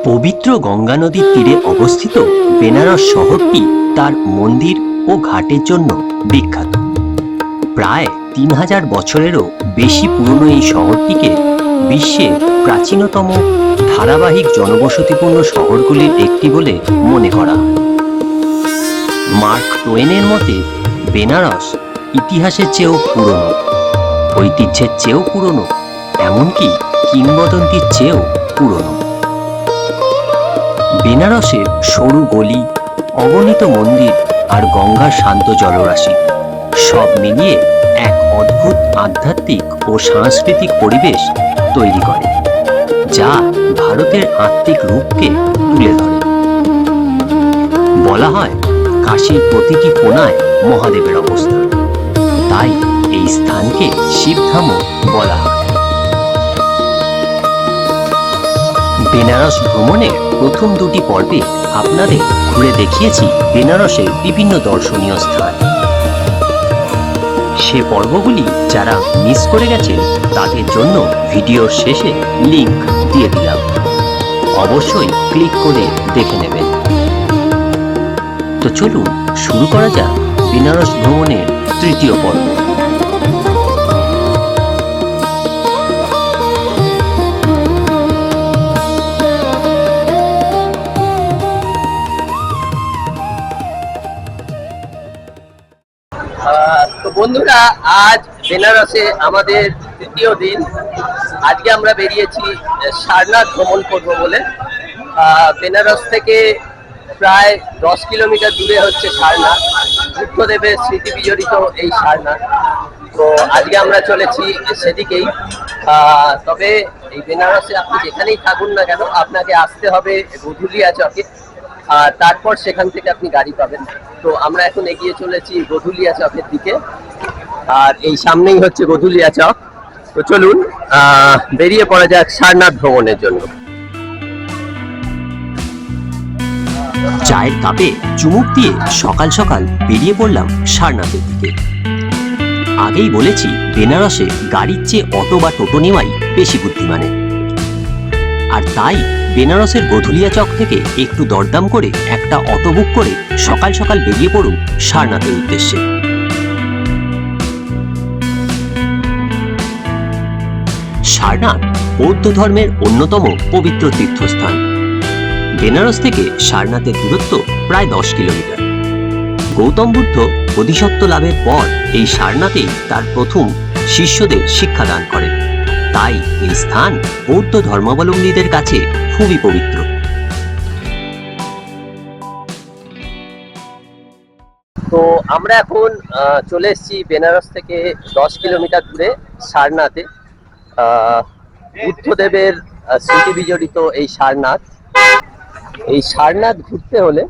পবিত্র গঙ্গা নদীর তীরে অবস্থিত বেনারস শহরটি তার মন্দির ও ঘাটের জন্য বিখ্যাত। প্রায় 3000 বছরেরও বেশি পুরনো এই শহরটিকে বিশ্বের প্রাচীনতম ধারাবাহিক জনবসতিপূর্ণ শহরগুলির একটি বলে মনে করা হয়। মার্ক টোয়েনের মতে বেনারস ইতিহাসের চেয়েও পুরনো, ঐতিহ্যের চেয়েও পুরনো, এমনকি কিংবদন্তির চেয়েও পুরনো। বেনারসের সরু গলি, অগণিত মন্দির আর গঙ্গার শান্ত জলরাশি সব মিলিয়ে এক অদ্ভুত আধ্যাত্মিক ও সাংস্কৃতিক পরিবেশ তৈরি করে, যা ভারতের আত্মিক রূপকে তুলে ধরে। বলা হয় কাশীর প্রতিটি কোণায় মহাদেবের অবস্থান, তাই এই স্থানকে শিবধামও বলা হয়। বেনারস ভ্রমণের প্রথম দুটি পর্বে আপনাদের ঘুরে দেখিয়েছি বেনারসের বিভিন্ন দর্শনীয় স্থান। সে পর্বগুলি যারা মিস করে গেছেন তাদের জন্য ভিডিওর শেষে লিংক দিয়ে দিলাম, অবশ্যই ক্লিক করে দেখে নেবেন। তো চলুন শুরু করা যাক বেনারস ভ্রমণের তৃতীয় পর্ব। তো বন্ধুরা, আজ বেনারসে আমাদের তৃতীয় দিন। আজকে আমরা বেরিয়েছি সারনাথ ভ্রমণ করব বলে। বেনারস থেকে প্রায় 10 কিলোমিটার দূরে হচ্ছে সারনাথ, বুদ্ধদেবের স্মৃতি বিজড়িত এই সারনাথ। তো আজকে আমরা চলেছি সেদিকেই। তবে এই বেনারসে আপনি যেখানেই থাকুন না কেন, আপনাকে আসতে হবে গধুলিয়া চকে, আর তারপর সেখান থেকে আপনি গাড়ি পাবেন। তো আমরা এখন এগিয়ে চলেছি গধুলিয়া চকের দিকে, আর এই সামনেই হচ্ছে গধুলিয়া চক। তো চলুন বেরিয়ে পড়া যাক সারনাথ ভ্রমণের জন্য। চায়ের কাপে চুমুক দিয়ে সকাল সকাল বেরিয়ে পড়লাম সারনাথের দিকে। আগেই বলেছি বেনারসে গাড়ির চেয়ে অটো বা টোটো নেওয়াই বেশি বুদ্ধিমানের, আর তাই বেনারসের গধুলিয়া চক থেকে একটু দরদাম করে একটা অটো বুক করে সকাল সকাল বেরিয়ে পড়ুন সারনাথের উদ্দেশ্যে। সারনাথ বৌদ্ধ ধর্মের অন্যতম পবিত্র তীর্থস্থান। বেনারস থেকে সারনাথের দূরত্ব প্রায় 10 কিলোমিটার। গৌতম বুদ্ধ বোধিসত্ত্ব লাভের পর এই সারনাথেই তার প্রথম শিষ্যদের শিক্ষাদান করেন, তাই এই স্থান বৌদ্ধ ধর্মাবলম্বীদের কাছে খুবই পবিত্র। তো আমরা এখন চলে এসেছি বেনারস থেকে 10 কিলোমিটার দূরে সারনাথে। বুদ্ধদেবের স্মৃতি বিজড়িত এই সারনাথ। এই সারনাথ ঘুরতে হলে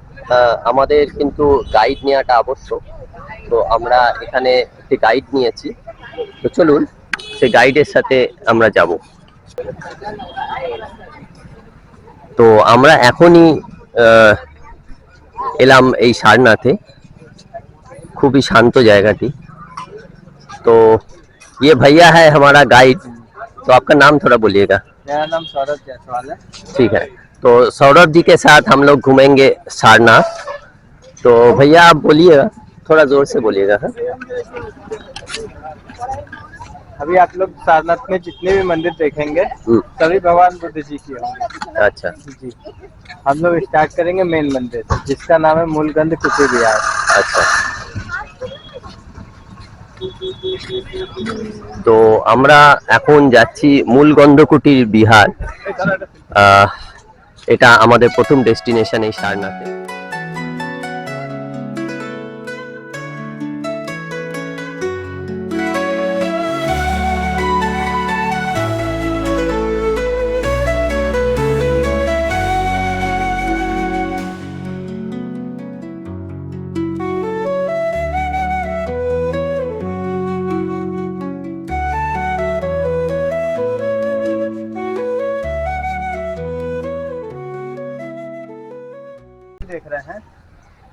আমাদের কিন্তু গাইড নেওয়াটা আবশ্যক। তো আমরা এখানে একটি গাইড নিয়েছি, তো চলুন সেই গাইডের সাথে আমরা যাব। তো আমরা এখনই এলাম এই সারনাথে। খুবই শান্ত জায়গাটি। तो ये भैया है हमारा गाइड, तो आपका नाम थोड़ा बोलिएगा। मेरा नाम सौरभ जायसवाल है। ठीक है, तो सौरभ जी के साथ हम लोग घूमेंगे सारनाथ। तो भैया आप बोलिएगा, थोड़ा जोर से बोलिएगा। हाँ, अभी आप लोग सारनाथ में जितने भी मंदिर देखेंगे सभी भगवान बुद्ध जी की होंगे। अच्छा जी, हम लोग स्टार्ट करेंगे मेन मंदिर से, जिसका नाम है मूलगंध कुटी विहार। अच्छा, তো আমরা এখন যাচ্ছি মূলগন্ধকুটির বিহার। এটা আমাদের প্রথম ডেস্টিনেশন এই সারনাথে। देख रहे हैं,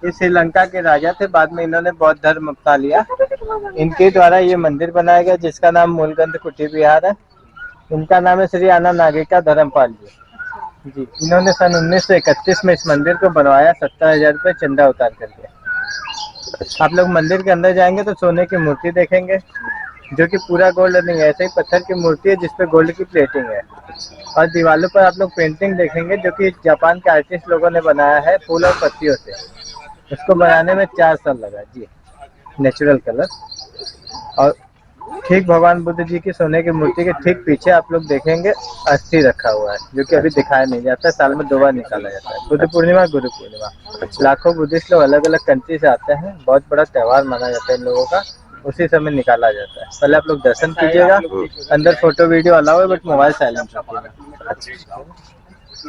ये श्रीलंका के राजा थे, बाद में इन्होंने बौद्ध धर्म अपना लिया। इनके द्वारा ये मंदिर बनाया गया जिसका नाम मूलगंध कुटी विहार है। इनका नाम है श्री आनंद नागिका धर्मपाल जी। जी, इन्होंने सन 1931 में इस मंदिर को बनवाया, 70,000 रुपये चंदा उतार करके। अच्छा। आप लोग मंदिर के अंदर जाएंगे तो सोने की मूर्ति देखेंगे, जो कि पूरा गोल्ड नहीं है, ऐसे ही पत्थर की मूर्ति है जिसपे गोल्ड की प्लेटिंग है। और दीवारों पर आप लोग पेंटिंग देखेंगे जो कि जापान के आर्टिस्ट लोगों ने बनाया है फूल और पत्तियों से। इसको बनाने में 4 साल लगा जी, नेचुरल कलर। और ठीक भगवान बुद्ध जी की सोने की मूर्ति के ठीक पीछे आप लोग देखेंगे अस्थि रखा हुआ है, जो कि अभी दिखाया नहीं जाता है, साल में 2 बार निकाला जाता है, बुद्ध पूर्णिमा, गुरु पूर्णिमा। अच्छा। लाखों बुद्धिस्ट लोग अलग अलग कंट्री से आते हैं, बहुत बड़ा त्योहार माना जाता है इन लोगों का, उसी समय निकाला जाता है। पहले आप लोग दर्शन कीजिएगा, अंदर फोटो वीडियो अलाउ है, बट मोबाइल साइलेंट रखिएगा। अच्छा,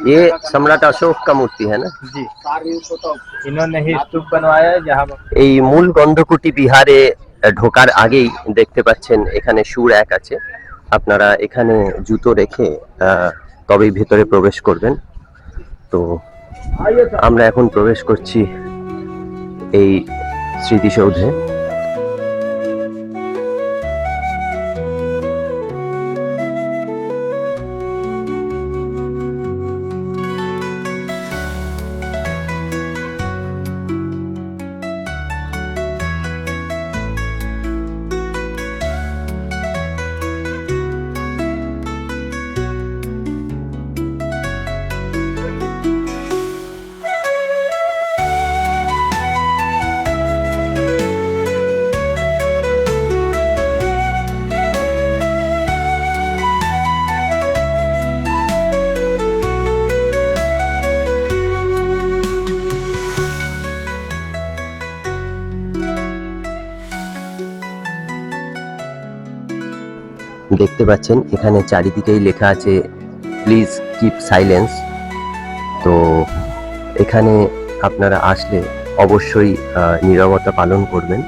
ये सम्राट अशोक का मूर्ति है ना? जी, इन्होंने ही स्तूप बनवाया है जहाँ এই মূল গন্ধকুটি বিহারে ঢোকার আগেই দেখতে পাচ্ছেন এখানে সুর এক আছে। আপনারা এখানে জুতো রেখে তবেই ভেতরে প্রবেশ করবেন। তো আমরা এখন প্রবেশ করছি এই স্মৃতিসৌধে। দেখতে পাচ্ছেন এখানে চারিদিকেই লেখা আছে প্লিজ কিপ সাইলেন্স। তো এখানে আপনারা আসলে অবশ্যই নীরবতা পালন করবেন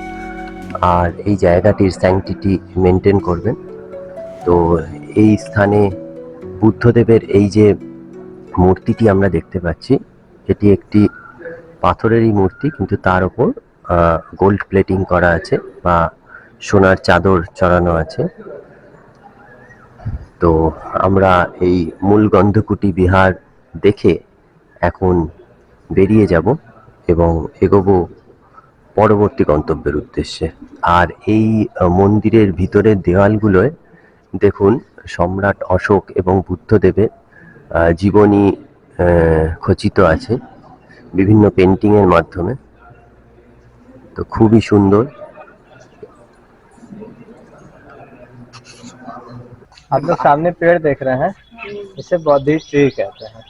আর এই জায়গাটির স্যাংটিটি মেনটেন করবেন। তো এই স্থানে বুদ্ধদেবের এই যে মূর্তিটি আমরা দেখতে পাচ্ছি, এটি একটি পাথরেরই মূর্তি, কিন্তু তার উপর গোল্ড প্লেটিং করা আছে বা সোনার চাদর চড়ানো আছে। তো আমরা এই মূল গন্ধকুটি বিহার দেখে এখন বেরিয়ে যাব এবং এগোবো পরবর্তী গন্তব্যের উদ্দেশ্যে। আর এই মন্দিরের ভিতরের দেওয়ালগুলোয় দেখুন সম্রাট অশোক এবং বুদ্ধদেবের জীবনী খচিত আছে বিভিন্ন পেন্টিংয়ের মাধ্যমে। তো খুবই সুন্দর। आप लोग सामने पेड़ देख रहे हैं, इसे बौद्धि ट्री कहते हैं।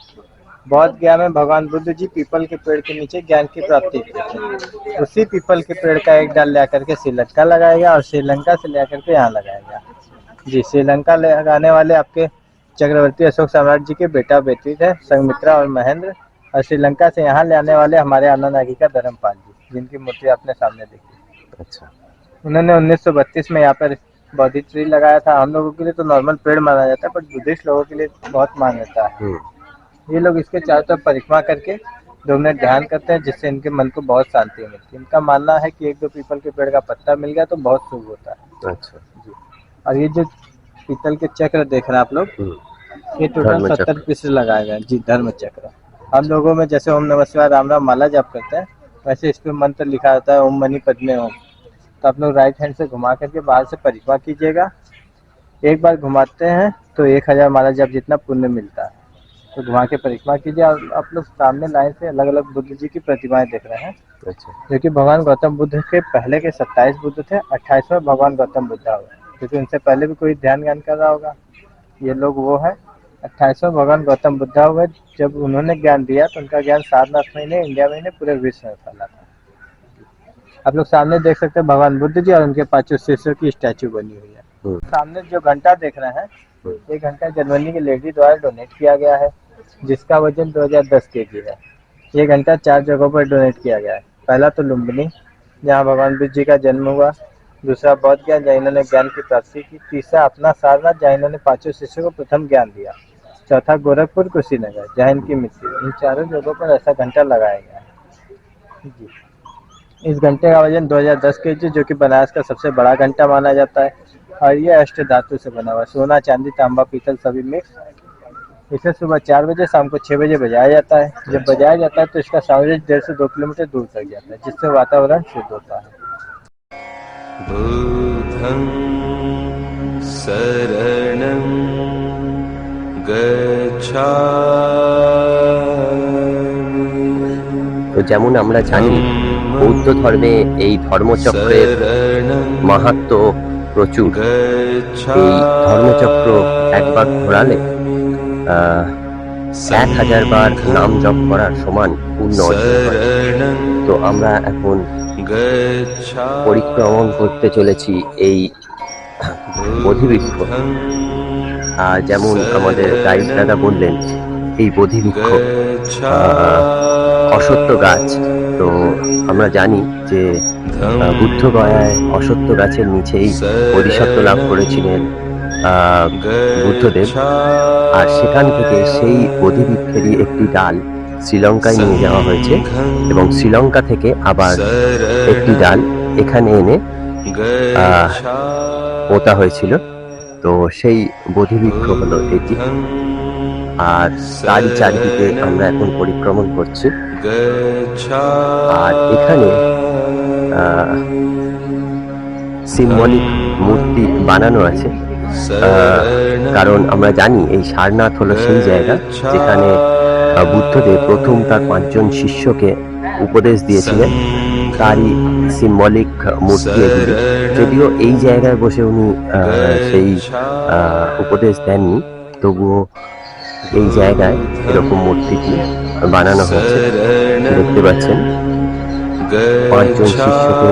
बौद्ध गया में भगवान बुद्ध जी पीपल के पेड़ के नीचे ज्ञान की प्राप्ति की थी। उसी पीपल के पेड़ का एक डाल ले आकर के श्रीलंका लगाएगा और श्रीलंका से ले आकर के यहाँ लगाएगा। जी, श्रीलंका लगाने वाले आपके चक्रवर्ती अशोक सम्राट जी के बेटा बेटी थे, संघमित्रा और महेंद्र। और श्रीलंका से यहाँ ले आने वाले हमारे आनंद का धर्मपाल जी, जिनकी मूर्ति आपने सामने देखी। अच्छा, उन्होंने 1932 में यहाँ पर बौद्धि ट्री लगाया था। हम लोगों के लिए तो नॉर्मल पेड़ माना जाता है, बट बुद्धिस्ट लोगों के लिए बहुत मान्यता है। ये लोग इसके चारों तरफ परिक्रमा करके 2 मिनट ध्यान करते हैं, जिससे इनके मन को बहुत शांति मिलती है। इनका मानना है कि 1-2 पीपल के पेड़ का पत्ता मिल गया तो बहुत शुभ होता है। अच्छा जी, और ये जो पीतल के चक्र देख रहे हैं आप लोग, ये टोटल धर्म 70 चक्र। पीस लगाए गए हैं जी, धर्म चक्र। हम लोगों में जैसे ओम नमः शिवाय राम राम माला जप करते हैं, वैसे इस पे मंत्र लिखा होता है ओम मनी पद्मे ओम। तो आप लोग राइट हैंड से घुमा करके बाहर से परिक्रमा कीजिएगा। एक बार घुमाते हैं तो 1000 माला जप जितना पुण्य मिलता है। तो घुमा के परिक्रमा कीजिए। आप लोग सामने लाइन से अलग अलग बुद्ध जी की प्रतिमाएं देख रहे हैं, अच्छा, जो कि भगवान गौतम बुद्ध के पहले के 27 बुद्ध थे, 28वें भगवान गौतम बुद्ध हुए, क्योंकि उनसे पहले भी कोई ध्यान ज्ञान कर रहा होगा। ये लोग वो है 28वें भगवान गौतम बुद्ध हुए। जब उन्होंने ज्ञान दिया तो उनका ज्ञान सारनाथ में ही नहीं, इंडिया में ही नहीं, पूरे विश्व में फैला था। आप लोग सामने देख सकते हैं भगवान बुद्ध जी और उनके 5 शिष्यों की स्टैचू बनी हुई है। सामने जो घंटा देख रहे हैं, ये घंटा जर्मनी की लेडी द्वारा डोनेट किया गया है, जिसका वजन 2010 kg है। ये घंटा 4 जगहों पर डोनेट किया गया है। पहला तो लुम्बिनी, जहाँ भगवान बुद्ध जी का जन्म हुआ। दूसरा बौद्ध गया, जहाँ इन्होंने ज्ञान की प्राप्ति की। तीसरा अपना सारनाथ, जहाँ इन्होंने 5 शिष्यों को प्रथम ज्ञान दिया। चौथा गोरखपुर, कुशीनगर, जहाँ इनकी मृत्यु। इन चारों जगहों पर ऐसा घंटा लगाया गया है जी। इस घंटे का वजन 2010 kg, जो कि बनारस का सबसे बड़ा घंटा माना जाता है। और ये अष्ट धातु से बना हुआ है, सोना चांदी तांबा पीतल सभी मिक्स। इसे सुबह 4 बजे शाम को 6 बजे बजाया जाता है। जब बजाया जाता है तो इसका साउंड 1.5 से 2 किलोमीटर दूर तक जाता है, जिससे वातावरण शुद्ध होता है। बुद्धं शरणं गच्छामि। তো যেমন আমরা জানি বৌদ্ধ ধর্মে এই ধর্মচক্রের মাহাত্ম্য প্রচুর। এই ধর্মচক্র একবার ঘোরালে 1000 বার নাম জপ করার সমান পুণ্য অর্জন করে। তো আমরা এখন পরিক্রমণ করতে চলেছি এই বোধিবৃক্ষ। যেমন আমাদের গাইড দাদা বললেন, এই বোধিবৃক্ষ অশ্বত্থ গাছ। তো আমরা জানি যে বুদ্ধ গয়ায় অশ্বত্থ গাছের নিচেই বোধিসত্ত্ব লাভ করেছিলেন বুদ্ধদেব। আর সেখান থেকে সেই বোধিবৃক্ষেরই একটি ডাল শ্রীলঙ্কায় নিয়ে যাওয়া হয়েছে এবং শ্রীলঙ্কা থেকে আবার একটি ডাল এখানে এনে পোঁতা হয়েছিল। তো সেই বোধিবৃক্ষ হলো এটি। আর তারই চারিদিকে আমরা এখন পরিক্রমণ করছি। আর এখানে সিম্বলিক মূর্তি বানানো আছে, কারণ আমরা জানি এই সারনাথ হলো সেই জায়গা যেখানে বুদ্ধদেব প্রথম তার 5 জন শিষ্যকে উপদেশ দিয়েছিলেন। তারই সিম্বলিক মূর্তি এগুলি। যদিও এই জায়গায় বসে উনি সেই উপদেশ দেননি, তবুও এই জায়গায় এরকম মূর্তিটি বানানো হয়েছে। দেখতে পাচ্ছেন 5 জন শিষ্যকে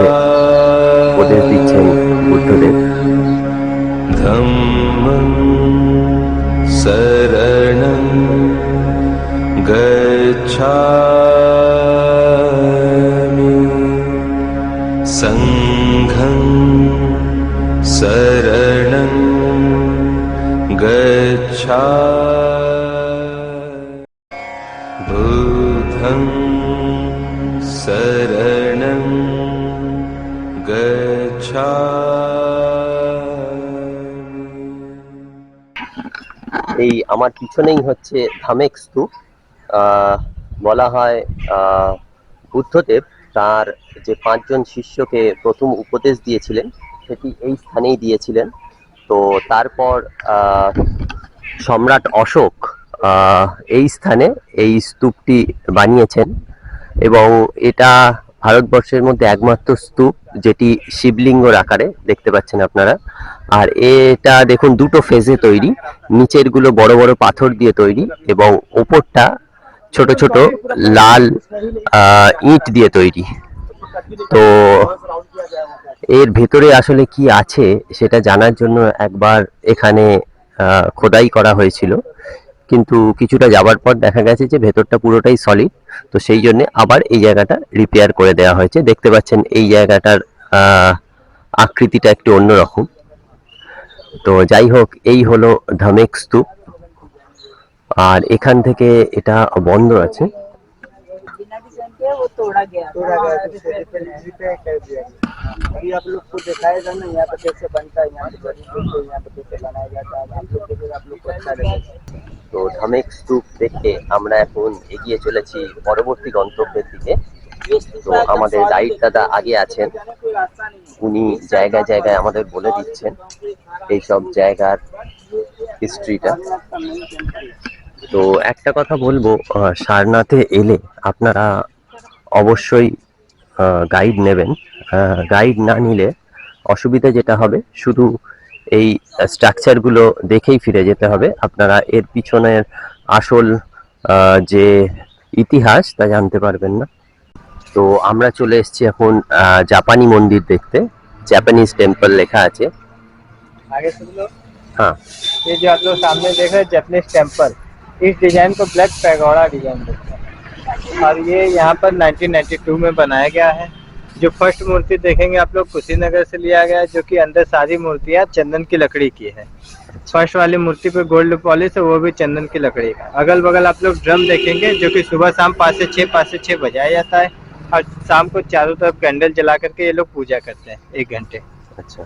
উপদেশ দিচ্ছেন বুদ্ধদেব। ধম্মং শরণং গচ্ছামি সংঘং শরণং গচ্ছামি বুদ্ধং শরণং গচ্ছামি। এই আমার পিছনেই হচ্ছে ধামেক স্তূপ। বলা হয় বুদ্ধদেব তার যে 5 জন শিষ্যকে প্রথম উপদেশ দিয়েছিলেন সেটি এই স্থানেই দিয়েছিলেন। তো তারপর সম্রাট অশোক এই স্থানে এই স্তূপটি বানিয়েছেন এবং এটা ভারতবর্ষের মধ্যে একমাত্র স্তূপ যেটি শিবলিঙ্গর আকারে দেখতে পাচ্ছেন আপনারা। আর এটা দেখুন দুটো ফেজে তৈরি, নিচের গুলো বড় বড় পাথর দিয়ে তৈরি এবং ওপরটা ছোট ছোট লাল ইট দিয়ে তৈরি। তো এর ভেতরে আসলে কি আছে সেটা জানার জন্য একবার এখানে খোদাই করা হয়েছিল, কিন্তু কিছুটা যাবার পর দেখা গেছে যে ভেতরটা পুরোটাই সলিড। তো সেই জন্য আবার এই জায়গাটা রিপেয়ার করে দেওয়া হয়েছে। দেখতে পাচ্ছেন এই জায়গাটার আকৃতিটা একটু অন্যরকম। তো যাই হোক, এই হলো ধামেক স্তূপ। আর এখান থেকে এটা বন্ধ আছে। वो तोड़ा गया तो रिपेयर कर दिया गया। अभी आप लोग को दिखाएगा ना यहाँ पे कैसे बनता है, यहाँ पे यहाँ पे कैसे बनाया जाता है। आप लोग देखेगा, आप लोग को अच्छा लगेगा। তো ধামেক স্তূপ দেখে আমরা এখন এগিয়ে চলেছি পরবর্তী গন্তব্যের দিকে। তো আমাদের গাইড দাদা আগে আছেন, উনি জায়গায় জায়গায় আমাদের বলে দিচ্ছেন এইসব জায়গার হিস্ট্রিটা। তো একটা কথা বলবো, সারনাথে এলে আপনারা অবশ্যই গাইড নেবেন। গাইড না নিলে অসুবিধা যেটা হবে, শুধু এই স্ট্রাকচারগুলো দেখেই ফিরে যেতে হবে, আপনারা এর পিছনের আসল যে ইতিহাস তা জানতে পারবেন না। তো আমরা চলে এসেছি এখন জাপানি মন্দির দেখতে। জাপানিজ টেম্পল লেখা আছে। आगे सुन लो। हाँ, ये जो आप लोग सामने देख रहे हैं जापानीज टेम्पल, इस डिजाइन को ब्लैक पैगोडा डिजाइन बोलते हैं और ये यहाँ पर 1992 में बनाया गया है। जो फर्स्ट मूर्ति देखेंगे आप लोग कुशीनगर से लिया गया है, जो कि अंदर सारी मूर्तियाँ चंदन की लकड़ी की है। फर्स्ट वाली मूर्ति पे गोल्ड पॉलिश है, वो भी चंदन की लकड़ी का। अगल बगल आप लोग ड्रम देखेंगे, जो कि सुबह शाम 5 से 6 बजाया जाता है और शाम को चारों तरफ कैंडल जला करके ये लोग पूजा करते हैं 1 घंटे। अच्छा।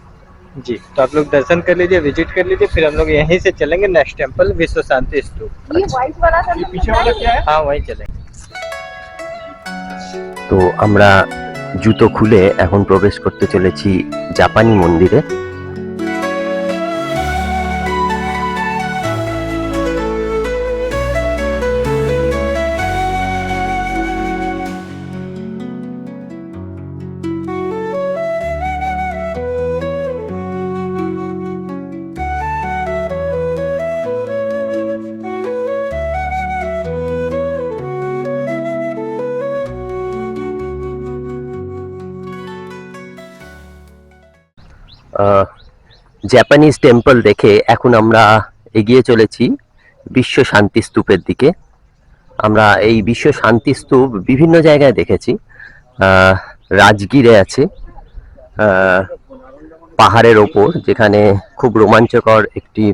जी, तो आप लोग दर्शन कर लीजिए, विजिट कर लीजिए, फिर हम लोग यहीं से चलेंगे नेक्स्ट टेम्पल विश्व शांति स्तूप। ये व्हाइट वाला था, ये पीछे वाला क्या है? हाँ, वहीं चलेंगे। তো আমরা জুতো খুলে এখন প্রবেশ করতে চলেছি জাপানি মন্দিরে। জাপানিজ টেম্পল দেখে এখন আমরা এগিয়ে চলেছি বিশ্ব শান্তি স্তূপের দিকে। আমরা এই বিশ্ব শান্তি স্তূপ বিভিন্ন জায়গায় দেখেছি। রাজগীরে আছে, পাহাড়ের ওপর, যেখানে খুব রোমাঞ্চকর একটি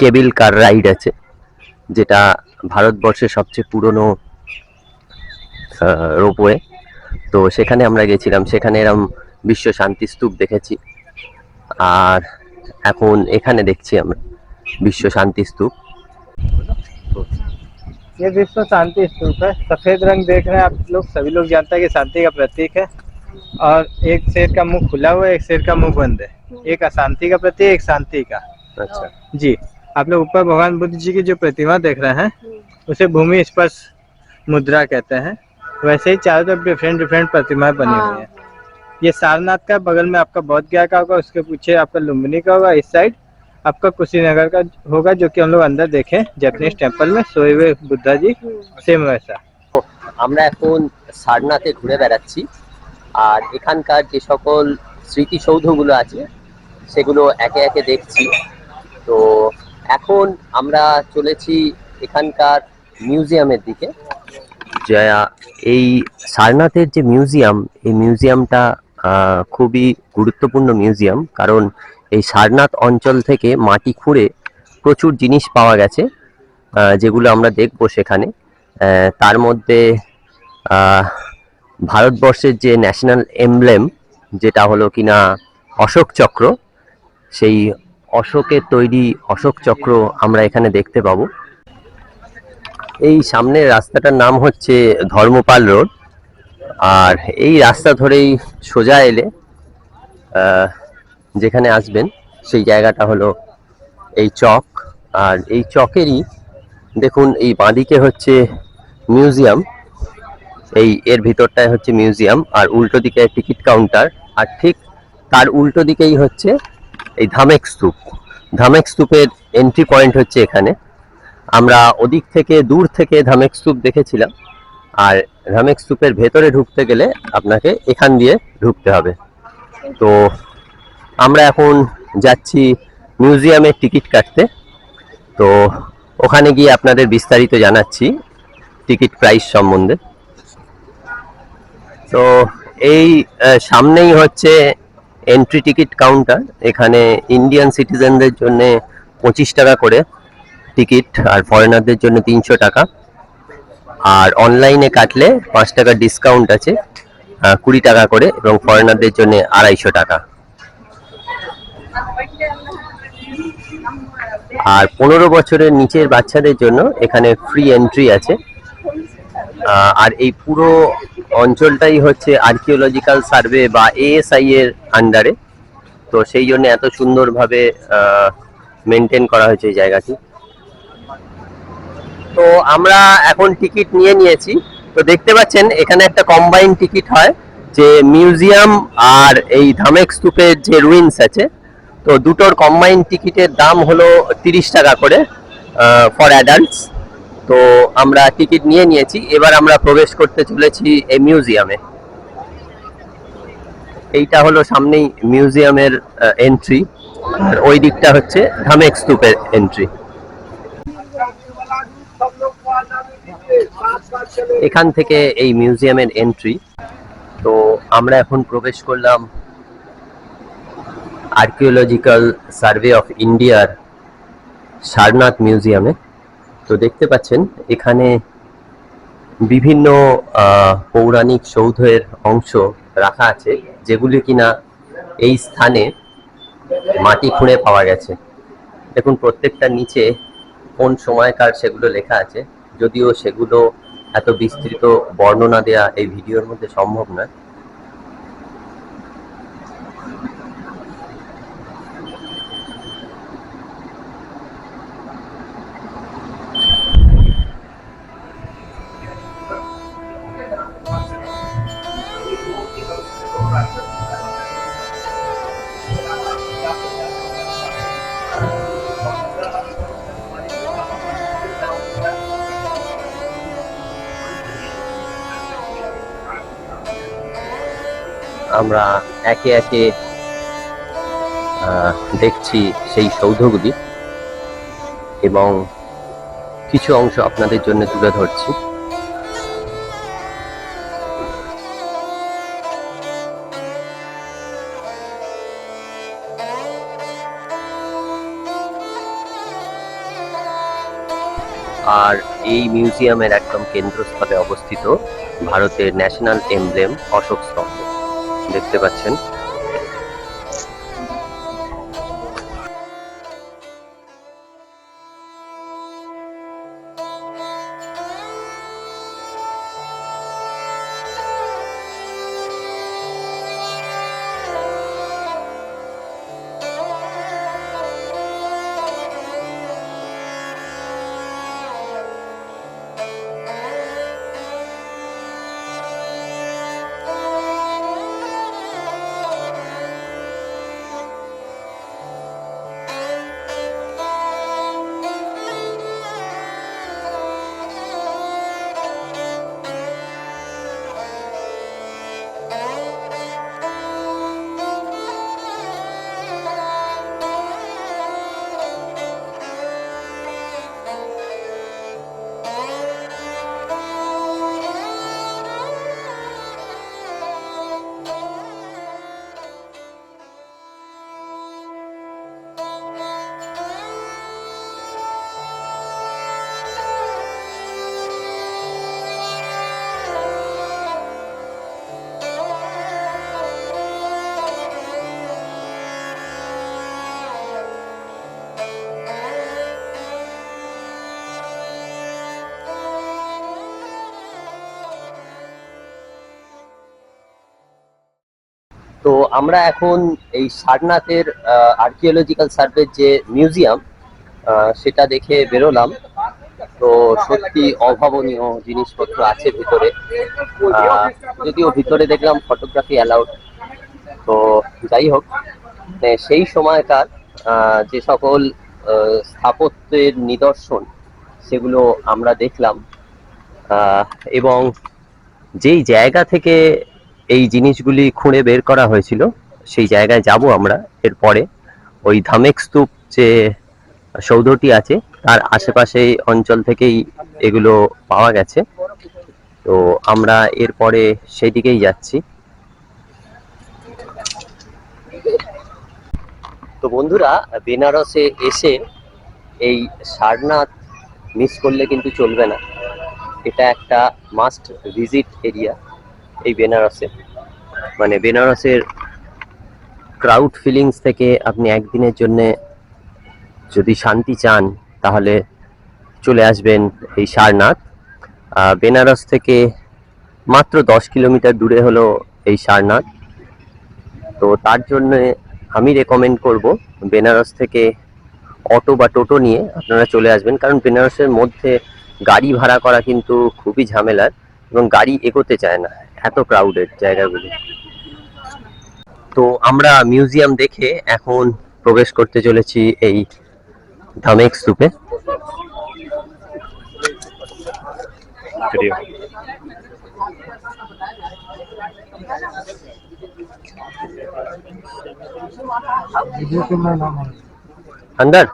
কেবল কার রাইড আছে, যেটা ভারতবর্ষের সবচেয়ে পুরনো রোপওয়ে। তো সেখানে আমরা গেছিলাম, সেখানে এরম বিশ্ব শান্তি স্তূপ দেখেছি। আর এখন এখানে দেখছি আমরা বিশ্ব শান্তি স্তূপ। ये विश्व शांति स्तूप है। सफेद रंग देख रहे हैं आप लोग, सभी लोग जानते हैं कि शांति का प्रतीक है। और एक शेर का मुंह खुला हुआ है, एक शेर का मुंह बंद है। एक अशांति का प्रतीक, एक शांति का। अच्छा, जी, आप लोग ऊपर भगवान बुद्ध जी की जो प्रतिमा देख रहे हैं, उसे भूमि स्पर्श मुद्रा कहते हैं। वैसे ही चारों तरफ डिफरेंट डिफरेंट प्रतिमाएं बनी हुई हैं। ये सारनाथ का, बगल में आपका बौद्ध गया का होगा, उसके पीछे आपका लुम्बिनी का होगा, इस साइड आपका कुशीनगर का होगा, जो कि हम लोग अंदर देखे जापानीज टेम्पल में सोए हुए बुद्धा जी, सेम वैसा। আমরা এখন সারনাথে ঘুরে বেড়াচ্ছি, আর এখানকার যে সকল স্মৃতিসৌধগুলো আছে সেগুলো একে একে দেখছি। তো এখন আমরা চলেছি এখানকার মিউজিয়ামের দিকে। জয়া, এই সারনাথের যে মিউজিয়াম, এই মিউজিয়ামটা খুবই গুরুত্বপূর্ণ মিউজিয়াম, কারণ এই সারনাথ অঞ্চল থেকে মাটি খুঁড়ে প্রচুর জিনিস পাওয়া গেছে, যেগুলো আমরা দেখব সেখানে। তার মধ্যে ভারতবর্ষের যে ন্যাশনাল এমব্লেম, যেটা হলো কিনা অশোক চক্র, সেই অশোকের তৈরি অশোক চক্র আমরা এখানে দেখতে পাবো। এই সামনের রাস্তাটার নাম হচ্ছে ধর্মপাল রোড, আর এই রাস্তা ধরেই সোজা এলে যেখানে আসবেন সেই জায়গাটা হলো এই চক। আর এই চকেরই দেখুন, এই বাঁদিকে হচ্ছে মিউজিয়াম, এর ভিতরটায় হচ্ছে মিউজিয়াম, আর উল্টো দিকে টিকিট কাউন্টার, আর ঠিক তার উল্টো দিকেই হচ্ছে এই ধামেক স্তূপ। ধামেক স্তূপের এন্ট্রি পয়েন্ট হচ্ছে এখানে। আমরা ওদিক থেকে, দূর থেকে ধামেক স্তূপ দেখেছিলাম, আর ধামেক স্তূপের ভেতরে ঢুকতে গেলে আপনাকে এখান দিয়ে ঢুকতে হবে। তো আমরা এখন যাচ্ছি মিউজিয়ামের টিকিট কাটতে। তো ওখানে গিয়ে আপনাদের বিস্তারিত জানাচ্ছি টিকিট প্রাইস সম্বন্ধে। তো এই সামনেই হচ্ছে এন্ট্রি টিকিট কাউন্টার। এখানে ইন্ডিয়ান সিটিজেনদের জন্য 25 টাকা করে টিকিট, আর ফরেনারদের জন্য 300 টাকা। আর অনলাইনে কাটলে 5 টাকা ডিসকাউন্ট আছে, 20 টাকা করে, এবং ফরেনারদের জন্য 250 টাকা। আর 15 বছরের নিচের বাচ্চাদের জন্য এখানে ফ্রি এন্ট্রি আছে। আর এই পুরো অঞ্চলটাই হচ্ছে আর্কিওলজিক্যাল সার্ভে বা এএসআই এর আন্ডারে, তো সেই জন্য এত সুন্দরভাবে মেনটেন করা হয়েছে এই জায়গাটি। তো আমরা এখন টিকিট নিয়েছি। তো দেখতে পাচ্ছেন এখানে একটা কম্বাইন টিকিট হয়, যে মিউজিয়াম আর এই ধামেক স্তূপের যে রুইন্স আছে, তো দুটোর কম্বাইন টিকিটের দাম হলো 30 টাকা করে ফর অ্যাডাল্টস। তো আমরা টিকিট নিয়েছি, এবার আমরা প্রবেশ করতে চলেছি এই মিউজিয়ামে। এইটা হলো সামনেই মিউজিয়ামের এন্ট্রি, আর ওই দিকটা হচ্ছে ধামেক স্তূপের এন্ট্রি। এখান থেকে এই মিউজিয়ামের এন্ট্রি। তো আমরা এখন প্রবেশ করলাম আর্কিওলজিক্যাল সার্ভে অফ ইন্ডিয়ার সারনাথ মিউজিয়ামে। তো দেখতে পাচ্ছেন এখানে বিভিন্ন পৌরাণিক সৌধের অংশ রাখা আছে, যেগুলি কিনা এই স্থানে মাটি খুঁড়ে পাওয়া গেছে। দেখুন প্রত্যেকটা নিচে কোন সময়কার সেগুলো লেখা আছে, যদিও সেগুলো এত বিস্তৃত বর্ণনা দেয়া এই ভিডিওর মধ্যে সম্ভব নয়। আমরা একে একে দেখছি সেই সৌধগুলি এবং কিছু অংশ আপনাদের জন্য তুলে ধরছি। আর এই মিউজিয়ামের একদম কেন্দ্রস্থলে অবস্থিত ভারতের ন্যাশনাল এমব্লেম অশোক স্তম্ভ দেখতে পাচ্ছেন। তো আমরা এখন এই সারনাথের আর্কিওলজিক্যাল সার্ভের যে মিউজিয়াম সেটা দেখে বেরোলাম। তো সত্যি অভাবনীয় জিনিসপত্র আছে ভিতরে, যদিও ভিতরে দেখলাম ফটোগ্রাফি অ্যালাউড। তো যাই হোক, সেই সময়কার যে সকল স্থাপত্যের নিদর্শন সেগুলো আমরা দেখলাম, এবং যেই জায়গা থেকে এই জিনিসগুলি খুঁড়ে বের করা হয়েছিল সেই জায়গায় যাব আমরা এরপরে। ওই ধামেক স্তূপ যে সৌধটি আছে তার আশেপাশে অঞ্চল থেকেই এগুলো পাওয়া গেছে। তো আমরা এরপরে সেদিকেই যাচ্ছি। তো বন্ধুরা, বেনারসে এসে এই সারনাথ মিস করলে কিন্তু চলবে না। এটা একটা মাস্ট ভিজিট এরিয়া এই বেনারসে। মানে বেনারসের ক্রাউড ফিলিংস থেকে আপনি একদিনের জন্য যদি শান্তি চান তাহলে চলে আসবেন এই সারনাথ। বেনারস থেকে মাত্র 10 কিলোমিটার দূরে হলো এই সারনাথ। তো তার জন্য আমি রেকমেন্ড করব বেনারস থেকে অটো বা টোটো নিয়ে আপনারা চলে আসবেন, কারণ বেনারসের মধ্যে গাড়ি ভাড়া করা কিন্তু খুবই ঝামেলার এবং গাড়ি এগোতে চায় না, এত ক্রাউডেড জায়গাগুলি। তো আমরা মিউজিয়াম দেখে এখন প্রবেশ করতে চলেছি এই ধামেক স্তূপে। अंदर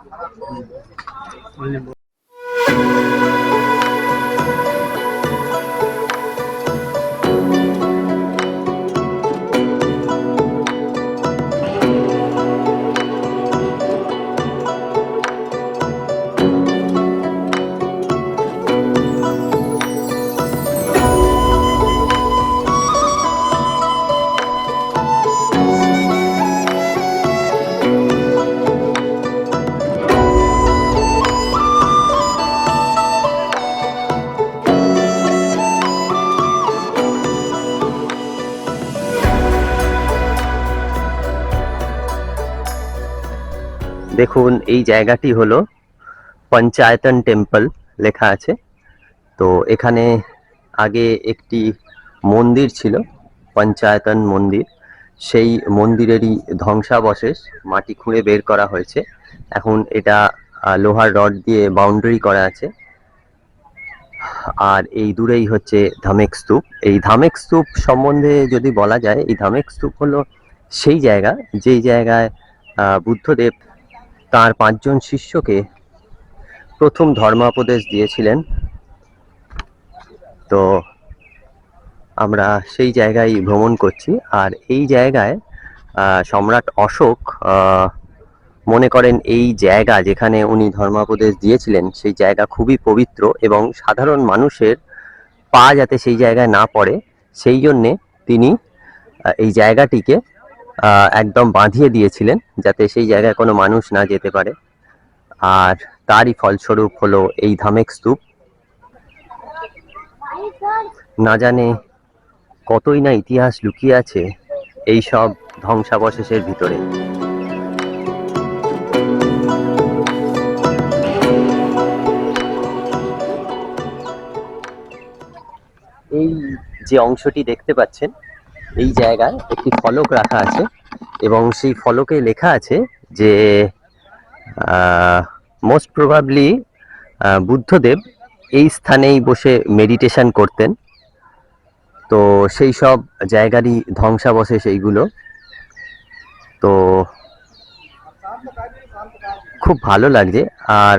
দেখুন এই জায়গাটি হলো পঞ্চায়েতন টেম্পল লেখা আছে। তো এখানে আগে একটি মন্দির ছিল, পঞ্চায়েতন মন্দির। সেই মন্দিরেরই ধ্বংসাবশেষ মাটি খুঁড়ে বের করা হয়েছে। এখন এটা লোহার রড দিয়ে বাউন্ডারি করা আছে। আর এই দূরেই হচ্ছে ধামেক স্তূপ। এই ধামেক স্তূপ সম্বন্ধে যদি বলা যায়, এই ধামেক স্তূপ হলো সেই জায়গা যেই জায়গায় বুদ্ধদেব তার 5 জন শিষ্যকে প্রথম ধর্মোপদেশ দিয়েছিলেন। তো আমরা সেই জায়গায় ভ্রমণ করছি। আর এই জায়গায় সম্রাট অশোক মনে করেন এই জায়গা যেখানে উনি ধর্মোপদেশ দিয়েছিলেন সেই জায়গা খুবই পবিত্র এবং সাধারণ মানুষের পা যাতে সেই জায়গায় না পড়ে সেই জন্যে তিনি এই জায়গাটিকে একদম বাঁধিয়ে দিয়েছিলেন যাতে সেই জায়গায় কোনো মানুষ না যেতে পারে। আর তারই ফলস্বরূপ হলো এই ধামেক স্তূপ। না জানে কতই না ইতিহাস লুকিয়ে আছে এই সব ধ্বংসাবশেষের ভিতরে। এই যে অংশটি দেখতে পাচ্ছেন এই জায়গায় একটি ফলক রাখা আছে এবং সেই ফলকে লেখা আছে যে মোস্ট প্রবাবলি বুদ্ধদেব এই স্থানেই বসে মেডিটেশন করতেন। তো সেই সব জায়গারই ধ্বংসাবশেষ এইগুলো। তো খুব ভালো লাগছে। আর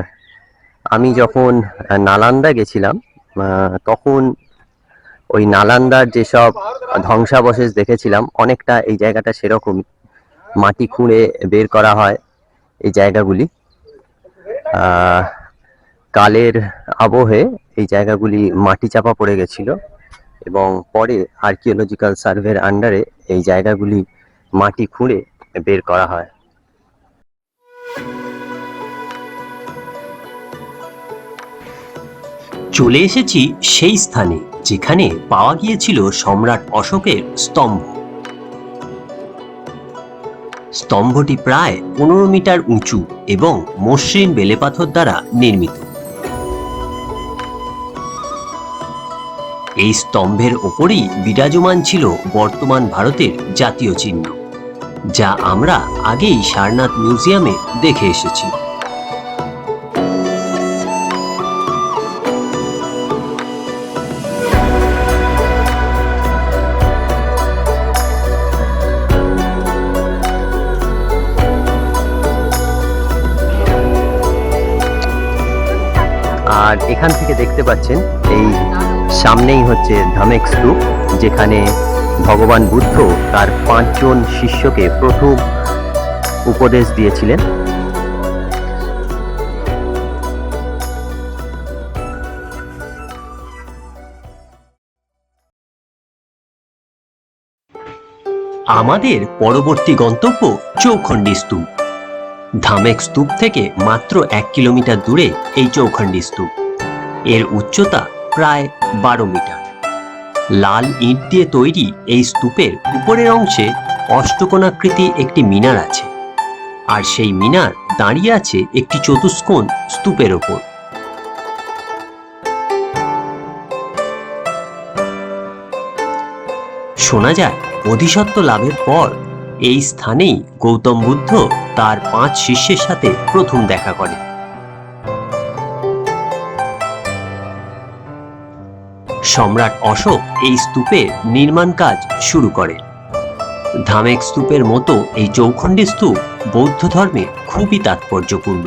আমি যখন নালান্দা গেছিলাম তখন ওই নালান্দার যেসব ধ্বংসাবশেষ দেখেছিলাম অনেকটা এই জায়গাটা সেরকম, মাটি খুঁড়ে বের করা হয় এই জায়গাগুলি। কালের আবহে এই জায়গাগুলি মাটি চাপা পড়ে গেছিল এবং পরে আর্কিওলজিক্যাল সার্ভের আন্ডারে এই জায়গাগুলি মাটি খুঁড়ে বের করা হয়। চলে এসেছি সেই স্থানে যেখানে পাওয়া গিয়েছিল সম্রাট অশোকের স্তম্ভ। স্তম্ভটি প্রায় 15 মিটার উঁচু এবং মসৃণ বেলেপাথর দ্বারা নির্মিত। এই স্তম্ভের ওপরেই বিরাজমান ছিল বর্তমান ভারতের জাতীয় চিহ্ন, যা আমরা আগেই সারনাথ মিউজিয়ামে দেখে এসেছি। আর এখান থেকে দেখতে পাচ্ছেন এই সামনেই হচ্ছে ধামেক স্তূপ, যেখানে ভগবান বুদ্ধ তার 5 জন শিষ্যকে প্রথম উপদেশ দিয়েছিলেন। আমাদের পরবর্তী গন্তব্য চৌখণ্ডী স্তূপ। ধামেক স্তূপ থেকে মাত্র 1 কিলোমিটার দূরে এই চৌখণ্ডী স্তূপ। এর উচ্চতা প্রায় 12 মিটার। লাল ইট দিয়ে তৈরি এই স্তূপের উপরের অংশে অষ্টকোণাকৃতি একটি মিনার আছে, আর সেই মিনার দাঁড়িয়ে আছে একটি চতুষ্কোণ স্তূপের ওপর। শোনা যায় বোধিসত্ত্ব লাভের পর এই স্থানেই গৌতম বুদ্ধ তার 5 শিষ্যের সাথে প্রথম দেখা করেন। সম্রাট অশোক এই স্তূপের নির্মাণ কাজ শুরু করেন। ধামেক স্তূপের মতো এই চৌখণ্ডী স্তূপ বৌদ্ধ ধর্মে খুবই তাৎপর্যপূর্ণ।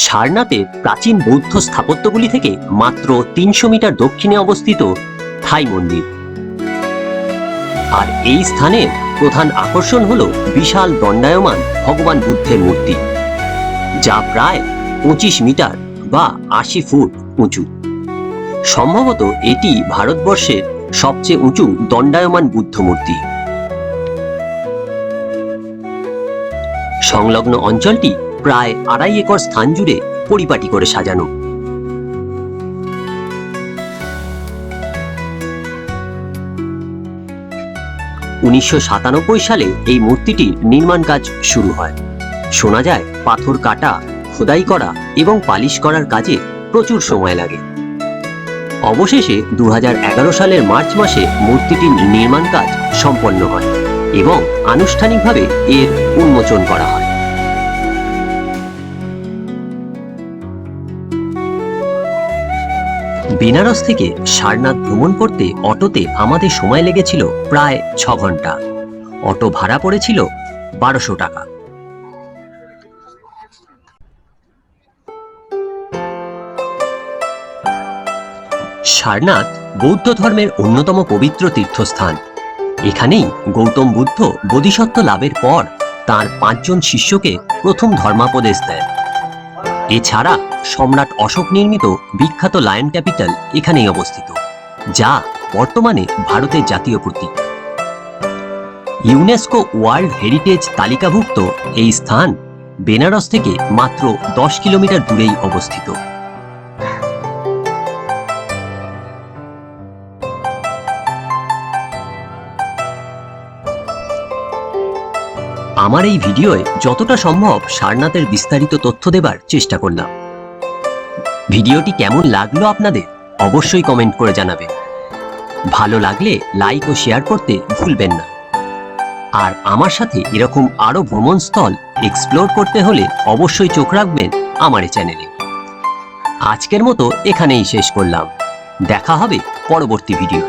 সারনাথের প্রাচীন বৌদ্ধ স্থাপত্যগুলি থেকে মাত্র 300 মিটার দক্ষিণে অবস্থিত থাই মন্দির। আর এই স্থানের প্রধান আকর্ষণ হলো বিশাল দণ্ডায়মান ভগবান বুদ্ধের মূর্তি, যা প্রায় 25 মিটার বা 80 ফুট উঁচু। সম্ভবত এটি ভারতবর্ষের সবচেয়ে উঁচু দণ্ডায়মান বুদ্ধ মূর্তি। সংলগ্ন অঞ্চলটি প্রায় 2.5 একর স্থান জুড়ে পরিপাটি করে সাজানো। 1997 সালে এই মূর্তিটির নির্মাণ কাজ শুরু হয়। শোনা যায় পাথর কাটা, খোদাই করা এবং পালিশ করার কাজে প্রচুর সময় লাগে। অবশেষে 2011 সালের মার্চ মাসে মূর্তিটির নির্মাণ কাজ সম্পন্ন হয় এবং আনুষ্ঠানিকভাবে এর উন্মোচন করা হয়। বেনারস থেকে সারনাথ ভ্রমণ করতে অটোতে আমাদের সময় লেগেছিল প্রায় 6 ঘন্টা। অটো ভাড়া পড়েছিল 1200 টাকা। সারনাথ বৌদ্ধ ধর্মের অন্যতম পবিত্র তীর্থস্থান। এখানেই গৌতম বুদ্ধ বোধিসত্ত্ব লাভের পর তার 5 জন শিষ্যকে প্রথম ধর্মাপদেশ দেন। এছাড়া সম্রাট অশোক নির্মিত বিখ্যাত লায়ন ক্যাপিটাল এখানেই অবস্থিত, যা বর্তমানে ভারতের জাতীয় প্রতীক। ইউনেস্কো ওয়ার্ল্ড হেরিটেজ তালিকাভুক্ত এই স্থান বেনারস থেকে মাত্র 10 কিলোমিটার দূরেই অবস্থিত। আমার এই ভিডিওয় যতটা সম্ভব সারনাথের বিস্তারিত তথ্য দেবার চেষ্টা করলাম। ভিডিওটি কেমন লাগলো আপনাদের অবশ্যই কমেন্ট করে জানাবেন। ভালো লাগলে লাইক ও শেয়ার করতে ভুলবেন না। আর আমার সাথে এরকম আরো ভ্রমণস্থল এক্সপ্লোর করতে হলে অবশ্যই চোখ রাখবেন আমার এই চ্যানেলে। আজকের মতো এখানেই শেষ করলাম। দেখা হবে পরবর্তী ভিডিও।